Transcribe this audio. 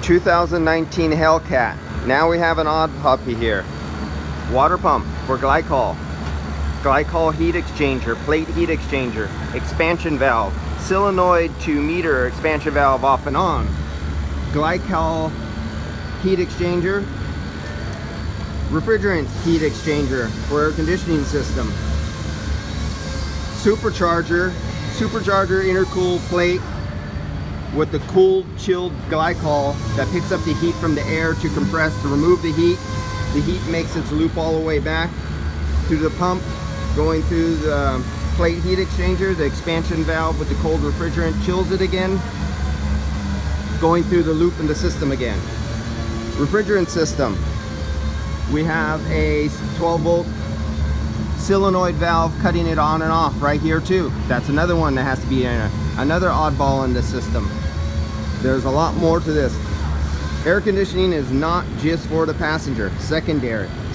2019 Hellcat. Now we have an odd puppy here. Water pump for glycol. Glycol heat exchanger, plate heat exchanger, expansion valve, solenoid to meter expansion valve off and on. Glycol heat exchanger, refrigerant heat exchanger for air conditioning system. Supercharger intercooled plate with the cooled, chilled glycol that picks up the heat from the air to compress, to remove the heat. The heat makes its loop all the way back through the pump, going through the plate heat exchanger, the expansion valve with the cold refrigerant chills it again, going through the loop in the system again. Refrigerant system, we have a 12-volt solenoid valve cutting it on and off right here too. That's another one that has to be another oddball in the system. There's a lot more to this. Air conditioning is not just for the passenger, secondary.